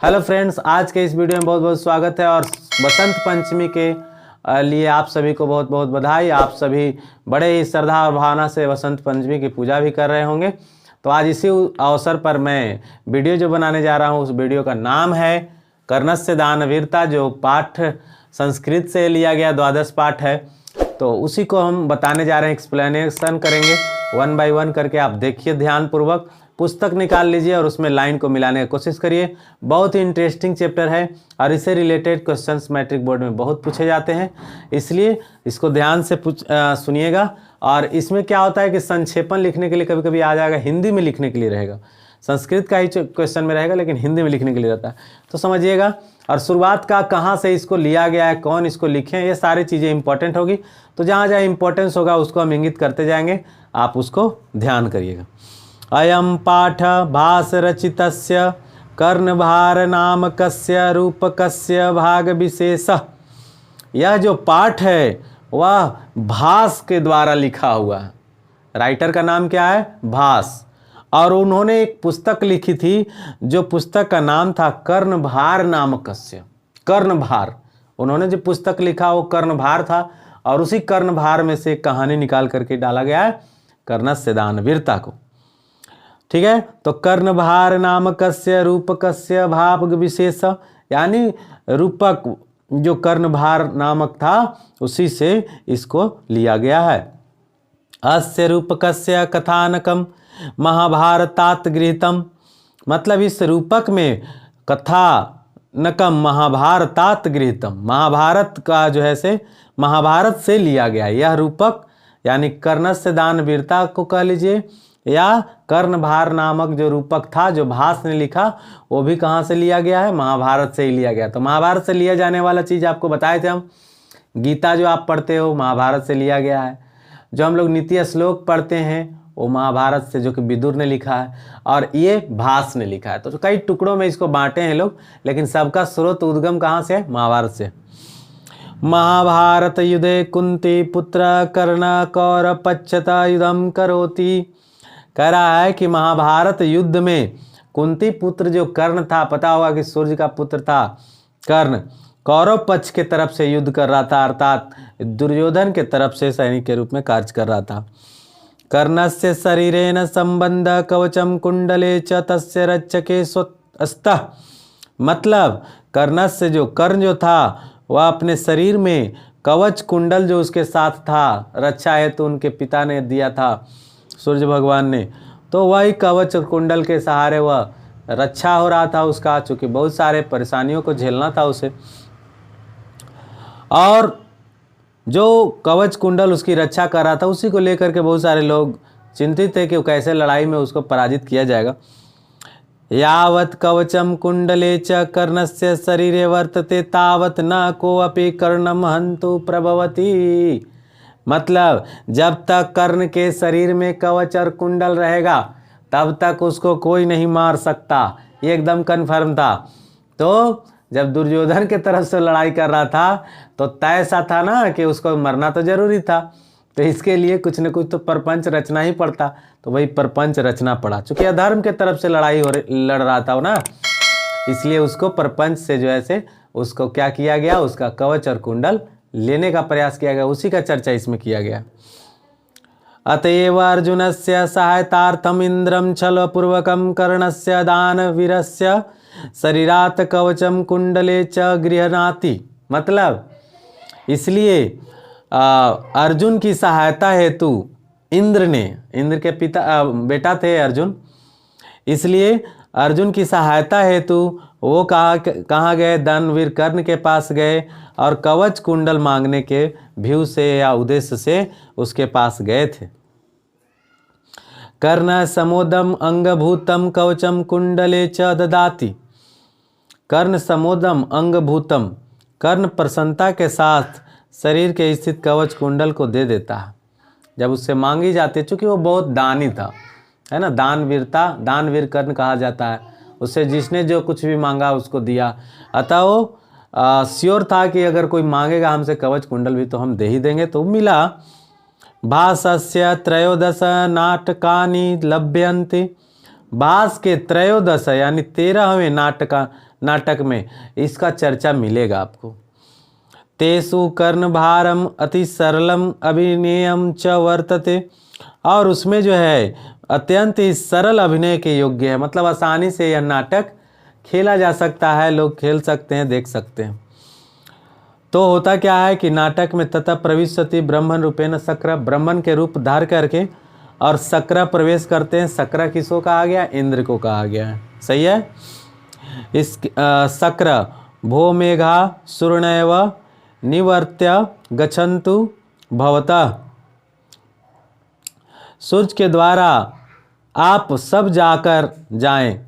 Hello friends, आज के इस वीडियो में बहुत बहुत स्वागत है। और बसंत पंचमी के लिए आप सभी को बहुत बहुत बधाई। आप सभी बड़े ही श्रद्धा और भावना से बसंत पंचमी की पूजा भी कर रहे होंगे। तो आज इसी अवसर पर मैं वीडियो जो बनाने जा रहा हूँ, उस वीडियो का नाम है कर्णस्य दानवीरता, जो पाठ संस्कृत से लिया गया द्वादश पाठ है। तो उसी को हम बताने जा रहे हैं, एक्सप्लेनेशन करेंगे वन बाय वन करके। आप देखिए ध्यानपूर्वक, पुस्तक निकाल लीजिए और उसमें लाइन को मिलाने की कोशिश करिए। बहुत ही इंटरेस्टिंग चैप्टर है और इससे रिलेटेड क्वेश्चंस मैट्रिक बोर्ड में बहुत पूछे जाते हैं, इसलिए इसको ध्यान से सुनिएगा। और इसमें क्या होता है कि संक्षेपण लिखने के लिए कभी कभी आ जाएगा, हिंदी में लिखने के लिए रहेगा। संस्कृत का ही क्वेश्चन में रहेगा लेकिन हिंदी में लिखने के लिए रहता है, तो समझिएगा। और शुरुआत का कहाँ से इसको लिया गया है, कौन इसको लिखे हैं, ये सारी चीज़ें इंपॉर्टेंट होगी। तो जहाँ जहाँ इंपॉर्टेंस होगा उसको हम इंगित करते जाएंगे, आप उसको ध्यान करिएगा। अयम पाठ भासरचितस्य कर्णभार नामकस्य रूपकस्य भाग विशेष। यह जो पाठ है वह भास के द्वारा लिखा हुआ है। राइटर का नाम क्या है? भास। और उन्होंने एक पुस्तक लिखी थी, जो पुस्तक का नाम था कर्णभार नामकस्य। कर्णभार, उन्होंने जो पुस्तक लिखा वो कर्णभार था, और उसी कर्णभार में से कहानी निकाल करके डाला गया है कर्णस्य दानवीरता को। ठीक है, तो कर्णभार नामकस्य रूपकस्य भाग विशेष, यानी रूपक जो कर्णभार नामक था उसी से इसको लिया गया है। अस्य रूपकस्य कथानकम महाभारतात गृहीतम, मतलब इस रूपक में कथानकम महाभारतात गृहीतम, महाभारत का जो है से महाभारत से लिया गया। यह रूपक यानी कर्णस्य दानवीरता को कह लीजिए, या कर्णभार नामक जो रूपक था जो भास ने लिखा, वो भी कहाँ से लिया गया है? महाभारत से ही लिया गया। तो महाभारत से लिया जाने वाला चीज़ आपको बताए थे हम। गीता जो आप पढ़ते हो महाभारत से लिया गया है। जो हम लोग नीति श्लोक पढ़ते हैं वो महाभारत से, जो कि विदुर ने लिखा है, और ये भास ने लिखा है। तो कई टुकड़ों में इसको बांटे हैं लोग, लेकिन सबका स्रोत उद्गम कहाँ से है? महाभारत से। महाभारत युद्धे कुंती पुत्र कर्ण कौरव पश्चात युद्धम करोति। कह रहा है कि महाभारत युद्ध में कुंती पुत्र जो कर्ण था, पता होगा कि सूर्य का पुत्र था कर्ण, कौरव पक्ष के तरफ से युद्ध कर रहा था, अर्थात दुर्योधन के तरफ से सैनिक के रूप में कार्य कर रहा था। कर्णस्य शरीरेण संबंध कवचम कुंडले च तस्य रक्षके स्वस्तः, मतलब कर्णस्य जो कर्ण जो था वह अपने शरीर में कवच कुंडल जो उसके साथ था, रक्षा हेतु तो उनके पिता ने दिया था सूर्य भगवान ने, तो वही कवच कुंडल के सहारे वह रक्षा हो रहा था उसका, चूँकि बहुत सारे परेशानियों को झेलना था उसे। और जो कवच कुंडल उसकी रक्षा कर रहा था, उसी को लेकर के बहुत सारे लोग चिंतित थे कि कैसे लड़ाई में उसको पराजित किया जाएगा। यावत् कवचम कुंडले च कर्णस्य शरीरे वर्तते तावत् न कोऽपि कर्णम हन्तु प्रभवति, मतलब जब तक कर्ण के शरीर में कवच और कुंडल रहेगा तब तक उसको कोई नहीं मार सकता, ये एकदम कन्फर्म था। तो जब दुर्योधन के तरफ से लड़ाई कर रहा था तो तय ऐसा था ना कि उसको मरना तो जरूरी था, तो इसके लिए कुछ न कुछ तो प्रपंच रचना ही पड़ता। तो वही प्रपंच रचना पड़ा, चूँकि अधर्म के तरफ से लड़ाई लड़ रहा था ना, इसलिए उसको प्रपंच से जो है से उसको क्या किया गया, उसका कवच और कुंडल लेने का प्रयास किया गया। उसी का चर्चा इसमें किया गया। अतएव अर्जुनस्य सहायतार्थम इंद्रम छलपूर्वकम कर्णस्य दानवीरस्य शरीरात कवचम कुंडले च गृह्णाति, मतलब इसलिए अर्जुन की सहायता हेतु इंद्र ने, इंद्र के पिता बेटा थे अर्जुन, इसलिए अर्जुन की सहायता हेतु वो कहाँ गए? दानवीर कर्ण के पास गए और कवच कुंडल मांगने के व्यू से या उद्देश्य से उसके पास गए थे। कर्ण समोदम अंगभूतम कवचम कुंडले च ददाति, कर्ण समोदम अंगभूतम, कर्ण प्रसन्नता के साथ शरीर के स्थित कवच कुंडल को दे देता है जब उससे मांगी जाती है, चूँकि वो बहुत दानी था, है ना। दानवीरता, दानवीर कर्ण कहा जाता है उससे, जिसने जो कुछ भी मांगा उसको दिया। अतः वो श्योर था कि अगर कोई मांगेगा हमसे कवच कुंडल भी तो हम दे ही देंगे, तो मिला। भासस्य त्रयोदश नाटकानि लभ्यन्ते भास के त्रयोदश यानी 13वें नाटक में इसका चर्चा मिलेगा आपको। तेसु कर्ण भारम अति सरलम अभिनयम च वर्तते, और उसमें जो है अत्यंत ही सरल अभिनय के योग्य है, मतलब आसानी से यह नाटक खेला जा सकता है, लोग खेल सकते हैं, देख सकते हैं। तो होता क्या है कि नाटक में ततः प्रविशति ब्रह्मण रूपेण शक्र, ब्रह्मण के रूप धार करके और शक्र प्रवेश करते हैं। शक्र किसको कहा गया? इंद्र को कहा गया है। सही है। इस शक्र भो मेघा सुर्णैव निवर्त्य गच्छन्तु भवतः, सूरज के द्वारा आप सब जाकर जाएं।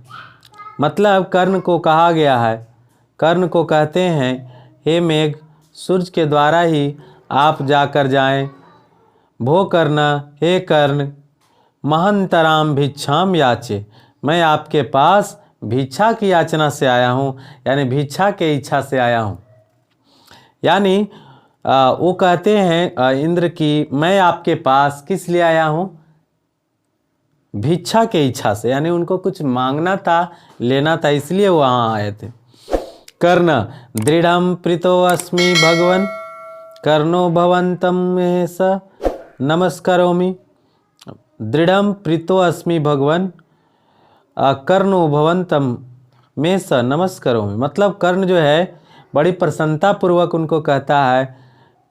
मतलब कर्ण को कहा गया है, कर्ण को कहते हैं हे मेघ, सूरज के द्वारा ही आप जाकर जाएं। भो कर्ण, हे कर्ण, महंतराम भिक्षाम याचे, मैं आपके पास भिक्षा की याचना से आया हूँ, यानी भिक्षा के इच्छा से आया हूँ। यानी वो कहते हैं इंद्र की मैं आपके पास किस लिए आया हूँ? भिक्षा के इच्छा से, यानी उनको कुछ मांगना था, लेना था, इसलिए वो वहाँ आए थे। कर्ण दृढ़ं प्रीतो अस्मि भगवन्, कर्णो भवन्तं मे स नमस्करोमि। दृढ़ं प्रीतो अस्मि भगवन्, कर्णो भवन्तं मे स नमस्करोमि। मतलब कर्ण जो है बड़ी प्रसन्नता पूर्वक उनको कहता है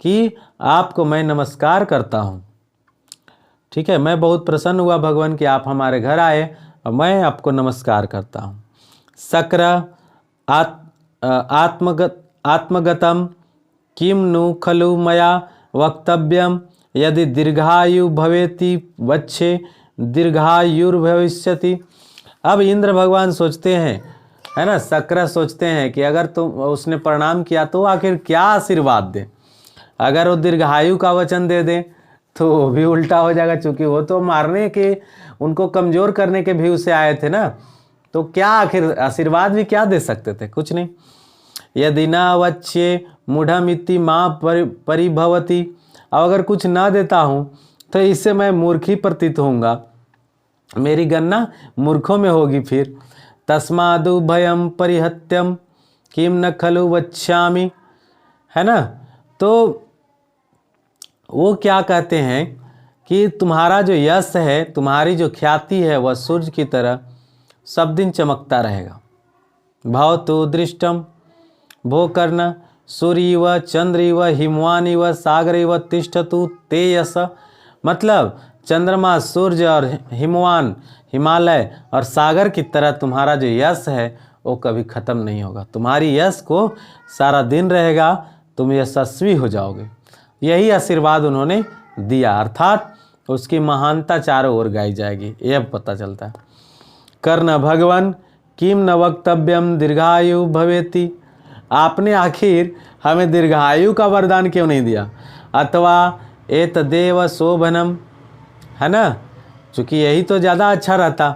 कि आपको मैं नमस्कार करता हूँ। ठीक है, मैं बहुत प्रसन्न हुआ भगवान कि आप हमारे घर आए और मैं आपको नमस्कार करता हूँ। शक्र आत्मगतम किम नु खलु मया वक्तव्यम, यदि दीर्घायु भवेति वच्छे दीर्घायुर्भविष्यति। अब इंद्र भगवान सोचते हैं, है ना, शक्र सोचते हैं कि अगर तुम उसने प्रणाम किया तो आखिर क्या आशीर्वाद दे। अगर वो दीर्घायु का वचन दे दे तो वो भी उल्टा हो जाएगा, चूंकि वो तो मारने के, उनको कमजोर करने के व्यू से आए थे ना, तो क्या आखिर आशीर्वाद भी क्या दे सकते थे? कुछ नहीं। यदि न वच्ये मूढ़मिति माँ परिभवती, अब अगर कुछ ना देता हूँ तो इससे मैं मूर्खी प्रतीत होऊंगा, मेरी गणना मूर्खों में होगी। फिर तस्मादु भयम परिहत्यम किम न खलु वक्ष्यामि, है ना। तो वो क्या कहते हैं कि तुम्हारा जो यश है, तुम्हारी जो ख्याति है, वह सूर्य की तरह सब दिन चमकता रहेगा। भवतु दृष्टम भो कर्ण सूर्यव चंद्रव हिमवानिव सागरव तिष्ठतु ते यश। मतलब चंद्रमा, सूर्य और हिमवान, हिमालय और सागर की तरह तुम्हारा जो यश है वो कभी खत्म नहीं होगा। तुम्हारी यश को सारा दिन रहेगा, तुम यशस्वी हो जाओगे। यही आशीर्वाद उन्होंने दिया, अर्थात उसकी महानता चारों ओर गाई जाएगी, यह पता चलता है। कर्ण भगवान किम न वक्तव्यम दीर्घायु भवेति, आपने आखिर हमें दीर्घायु का वरदान क्यों नहीं दिया? अथवा एतदेव शोभनम, है ना, चूंकि यही तो ज़्यादा अच्छा रहता।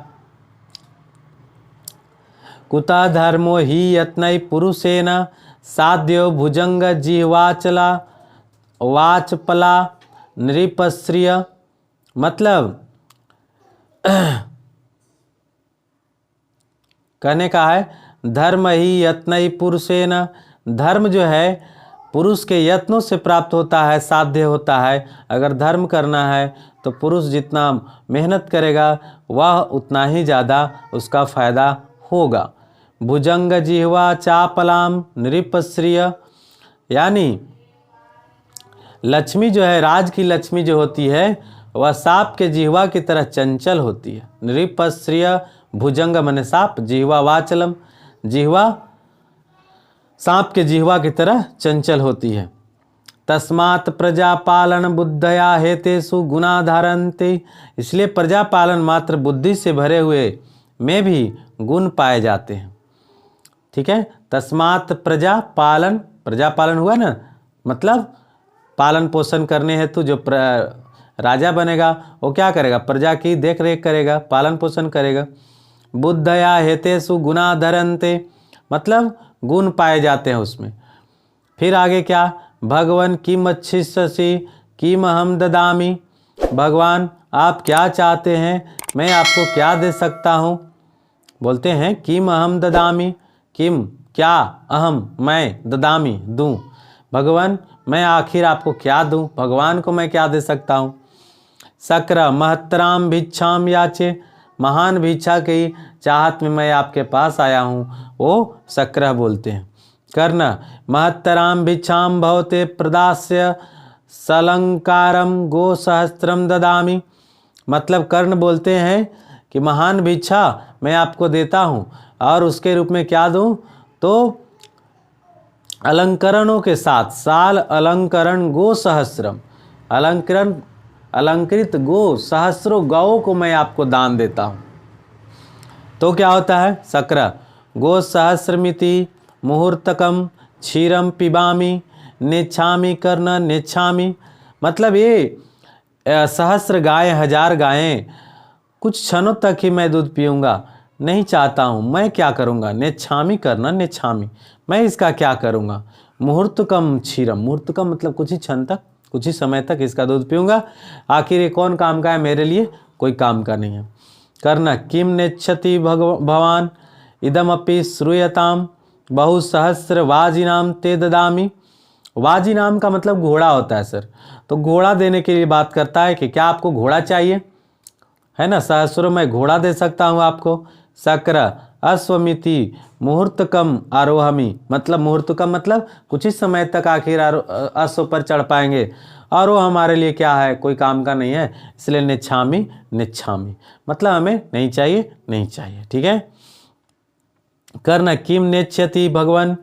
कुता धर्मो ही यत्नै पुरुषेण साध्यो भुजंग जिह्वाचला वाचपला नृपश्रिय। मतलब कहने का है धर्म ही यत्नै पुरुषेण, धर्म जो है पुरुष के यत्नों से प्राप्त होता है, साध्य होता है। अगर धर्म करना है तो पुरुष जितना मेहनत करेगा वह उतना ही ज़्यादा उसका फायदा होगा। भुजंग जिह्वा चापलाम नृपश्रिय, यानी लक्ष्मी जो है, राज की लक्ष्मी जो होती है वह सांप के जिह्वा की तरह चंचल होती है। नृपश्रिय भुजंग मने सांप, जिह्वा वाचलम, जिह्वा सांप के जिह्वा की तरह चंचल होती है। तस्मात् प्रजापालन बुद्धया हेतेषु गुणा धारन्ते, इसलिए प्रजापालन मात्र बुद्धि से भरे हुए में भी गुण पाए जाते हैं। ठीक है, तस्मात् प्रजापालन, प्रजापालन हुआ ना, मतलब पालन पोषण करने हेतु जो राजा बनेगा वो क्या करेगा? प्रजा की देख रेख करेगा, पालन पोषण करेगा। बुद्धया हेतेषु गुणा धरन्ते, मतलब गुण पाए जाते हैं उसमें। फिर आगे क्या? भगवान किम अच्छिष्यसि किम अहम ददामि, भगवान आप क्या चाहते हैं, मैं आपको क्या दे सकता हूँ? बोलते हैं किम अहम ददामी, किम क्या, अहम मैं, ददामी दूं, भगवान मैं आखिर आपको क्या दूं, भगवान को मैं क्या दे सकता हूँ। शक्र महत्तराम भिक्षाम याचे, महान भिक्षा की चाहत में मैं आपके पास आया हूँ, वो शक्र बोलते हैं। कर्ण महत्तराम भिक्षाम भवते प्रदास्य सलंकारम गो सहस्त्रम ददामी, मतलब कर्ण बोलते हैं कि महान भिक्षा मैं आपको देता हूँ और उसके रूप में क्या दूँ, तो अलंकरणों के साथ, साल अलंकरण गो सहस्त्रम, अलंकरण अलंकृत गो सहस्रों गौ को मैं आपको दान देता हूँ। तो क्या होता है, शक्र गो सहस्रमिति मुहूर्तकम क्षीरम पिबामी नेच्छामी कर्ण नेच्छामी, मतलब ये सहस्र गायें, 1000 गायें कुछ क्षणों तक ही मैं दूध पीऊँगा, नहीं चाहता हूँ, मैं क्या करूँगा, नेच्छामी कर्ण नेच्छामी, मैं इसका क्या करूँगा। मुहूर्तकम क्षीरम, मुहूर्तकम मतलब कुछ ही क्षण तक, कुछ ही समय तक इसका दूध पीऊँगा, आखिर ये कौन काम का है मेरे लिए, कोई काम का नहीं है। कर्ण किम नेच्छति भगवान इदमपि श्रूयताम बहुसहस्र वाजिनाम ते ददामी, वाजी नाम का मतलब घोड़ा होता है सर, तो घोड़ा देने के लिए बात करता है कि क्या आपको घोड़ा चाहिए, है ना, सहस्रों में घोड़ा दे सकता हूँ आपको। शक्र अश्वमिति मुहूर्तकम आरोहमी, मतलब मुहूर्तकम मतलब कुछ ही समय तक आखिर अश्व पर चढ़ पाएंगे, और वो हमारे लिए क्या है, कोई काम का नहीं है, इसलिए निच्छामी निच्छामी, मतलब हमें नहीं चाहिए, नहीं चाहिए, ठीक है। कर्ण किम नेच्छति भगवन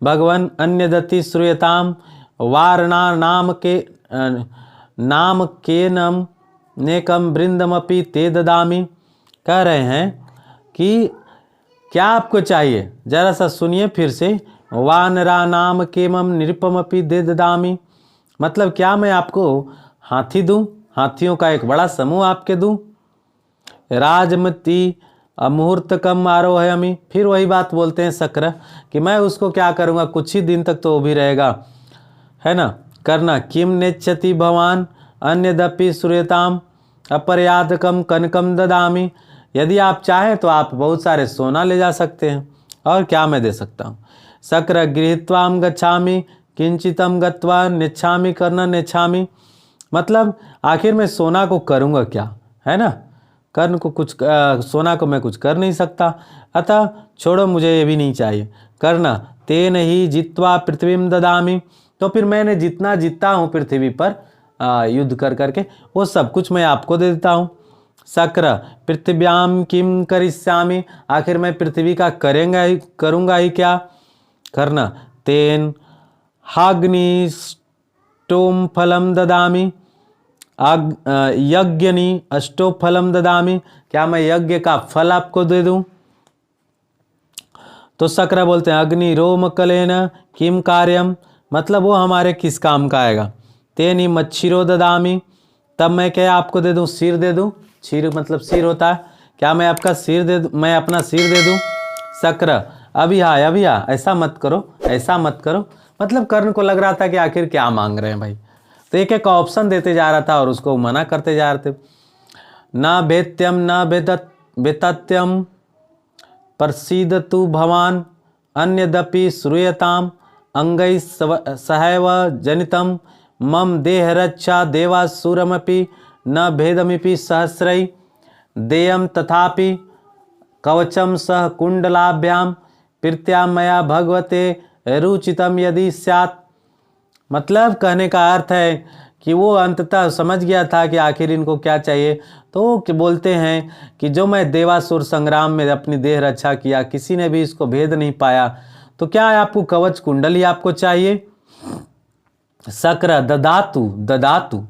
भगवन अन्य दत्ति श्रूयताम वारणा नाम के नम नेकम वृंदमपि ते ददामी, कह रहे हैं कि क्या आपको चाहिए, जरा सा सुनिए फिर से, वानरा नाम केमम निरुपमपि दे ददामी, मतलब क्या मैं आपको हाथी दूं, हाथियों का एक बड़ा समूह आपके दूं। राजमती मुहूर्तकम आरोहयामि, फिर वही बात बोलते हैं शक्र कि मैं उसको क्या करूँगा, कुछ ही दिन तक तो वो भी रहेगा, है ना। कर्ण किम नेच्छति भवान अन्यदपि श्रूयताम अपर्यादकम कनकम ददामी, यदि आप चाहें तो आप बहुत सारे सोना ले जा सकते हैं, और क्या मैं दे सकता हूँ। शक्र गृहीत्वाम गच्छामि किंचितम गत्वा नेच्छामि कर्ण नेच्छामि, मतलब आखिर मैं सोना को करूँगा क्या, है ना, कर्ण को कुछ सोना को मैं कुछ कर नहीं सकता, अतः छोड़ो मुझे ये भी नहीं चाहिए। कर्ण तेन ही जित्वा पृथ्वीम ददामी, तो फिर मैंने जितना जीता हूँ पृथ्वी पर युद्ध कर करके वो सब कुछ मैं आपको दे देता हूँ। शक्र पृथ्व्याम किम करिष्यामि, आखिर मैं पृथ्वी का करूँगा ही क्या। कर्ण तेन हाग्निष्टोम फलम ददामी यज्ञनी अष्टो फलम ददामी, क्या मैं यज्ञ का फल आपको दे दूं। तो शक्र बोलते हैं अग्नि रोम कलेन किम कार्यम, मतलब वो हमारे किस काम का आएगा। तेनी मच्छिरो ददामी, तब मैं क्या आपको दे दूं, सिर दे दूं, सिर मतलब सिर होता है, क्या मैं आपका सिर दे दूं, मैं अपना सिर दे दूं। शक्र अभी ऐसा मत करो, ऐसा मत करो, मतलब कर्ण को लग रहा था कि आखिर क्या मांग रहे हैं भाई, तो एक एक ऑप्शन देते जा रहा था और उसको मना करते जा रहे थे। न भेत्यम न बेतत्यम प्रसीदतु भवान अन्यदपि श्रूयताम अंगै सहैव जनितम मम देहरक्षा देवासुरमपि न भेदमिपि सहस्रै देयम तथापि कवचम सह कुंडलाभ्याम प्रीत्या मया भगवते रुचितम यदि स्यात्, मतलब कहने का अर्थ है कि वो अंततः समझ गया था कि आखिर इनको क्या चाहिए, तो बोलते हैं कि जो मैं देवासुर संग्राम में अपनी देह रक्षा किया, किसी ने भी इसको भेद नहीं पाया, तो क्या आपको कवच कुंडल ही आपको चाहिए। शक्र ददातु ददातु,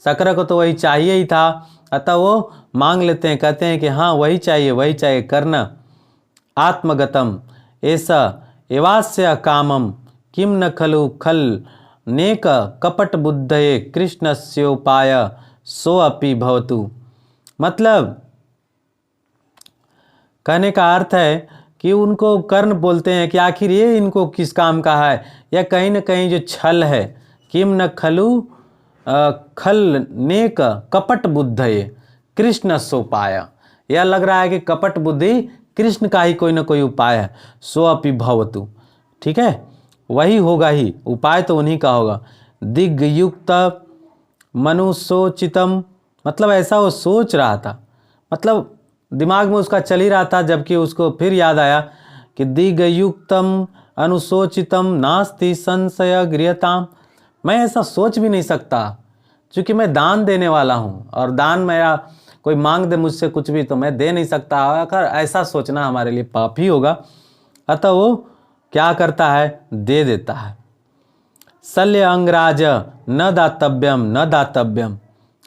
शक्र को तो वही चाहिए ही था, अतः वो मांग लेते हैं, कहते हैं कि हाँ वही चाहिए। कर्ण आत्मगतम ऐसा एवास्य कामम किम न खलु खल नेक कपट बुद्धये कृष्णस्योपाय सो अपि भवतु, मतलब कहने का अर्थ है कि उनको कर्ण बोलते हैं कि आखिर ये इनको किस काम का है, या कहीं न कहीं जो छल है, किम न खलु खल नेक कपट बुद्धये कृष्ण सोपाय, यह लग रहा है कि कपट बुद्धि कृष्ण का ही कोई ना कोई उपाय है। सो अपि भवतु, ठीक है, वही होगा ही, उपाय तो उन्हीं का होगा। दिग्युक्त मनुसोचितम, मतलब ऐसा वो सोच रहा था, मतलब दिमाग में उसका चल ही रहा था, जबकि उसको फिर याद आया कि दिग्युक्तम अनुशोचितम नास्ति संशय गृहताम, मैं ऐसा सोच भी नहीं सकता, क्योंकि मैं दान देने वाला हूँ और दान मेरा कोई मांग दे मुझसे कुछ भी तो मैं दे नहीं सकता। अगर ऐसा सोचना हमारे लिए पाप ही होगा, अतः वो क्या करता है, दे देता है। शल्य अंगराज न दातव्यम न दातव्यम,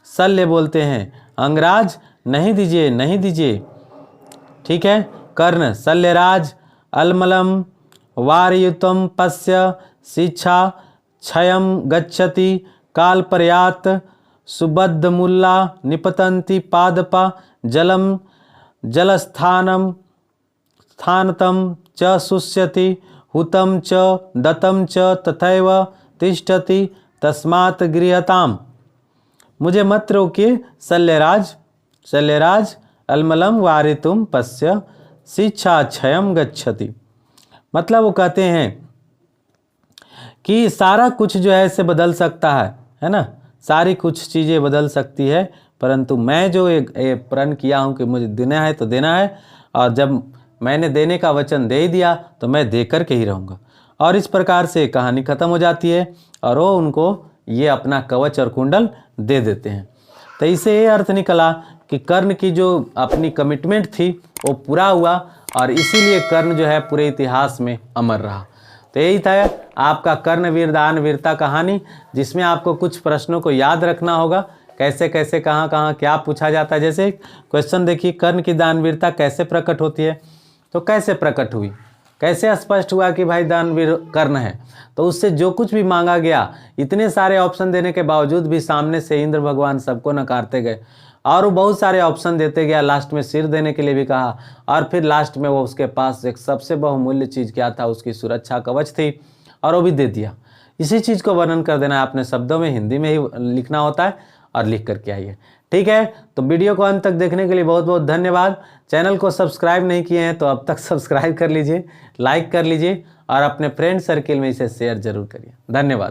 शल्य बोलते हैं अंगराज, नहीं दीजिए नहीं दीजिए, ठीक है। कर्ण शल्यराज अलमलम वारयुतम पश्य शिक्षा क्षयम गच्छति काल पर्यात सुबद्ध मुल्ला निपतंती पादपा जलम जलस्थानम स्थानतम च शुष्यति हुतम च दतम च तथैव तिष्ठति तस्मात् गृहताम। मुझे मत रोकिए शल्यराज, शल्यराज अलमलम वारितुम पश्य शिक्षा क्षयम गच्छति, मतलब वो कहते हैं कि सारा कुछ जो है इसे बदल सकता है ना, सारी कुछ चीज़ें बदल सकती है, परंतु मैं जो एक प्रण किया हूँ कि मुझे देना है तो देना है, और जब मैंने देने का वचन दे ही दिया तो मैं दे कर के ही रहूँगा। और इस प्रकार से कहानी खत्म हो जाती है और वो उनको ये अपना कवच और कुंडल दे देते हैं। तो इसे ये अर्थ निकला कि कर्ण की जो अपनी कमिटमेंट थी वो पूरा हुआ और इसीलिए कर्ण जो है पूरे इतिहास में अमर रहा। तो यही था आपका कर्ण वीर दान वीरता कहानी, जिसमें आपको कुछ प्रश्नों को याद रखना होगा, कैसे कैसे कहाँ कहाँ क्या पूछा जाता है। जैसे क्वेश्चन देखिए, कर्ण की दान वीरता कैसे प्रकट होती है, तो कैसे प्रकट हुई, कैसे स्पष्ट हुआ कि भाई दानवीर कर्ण है। तो उससे जो कुछ भी मांगा गया, इतने सारे ऑप्शन देने के बावजूद भी सामने से इंद्र भगवान सबको नकारते गए और वो बहुत सारे ऑप्शन देते गया, लास्ट में सिर देने के लिए भी कहा, और फिर लास्ट में वो उसके पास एक सबसे बहुमूल्य चीज़ क्या था, उसकी सुरक्षा कवच थी, और वो भी दे दिया। इसी चीज़ को वर्णन कर देना है आपने शब्दों में, हिंदी में ही लिखना होता है और लिख करके आइए, ठीक है। तो वीडियो को अंत तक देखने के लिए बहुत बहुत धन्यवाद। चैनल को सब्सक्राइब नहीं किए हैं तो अब तक सब्सक्राइब कर लीजिए, लाइक कर लीजिए और अपने फ्रेंड सर्किल में इसे शेयर जरूर करिए। धन्यवाद।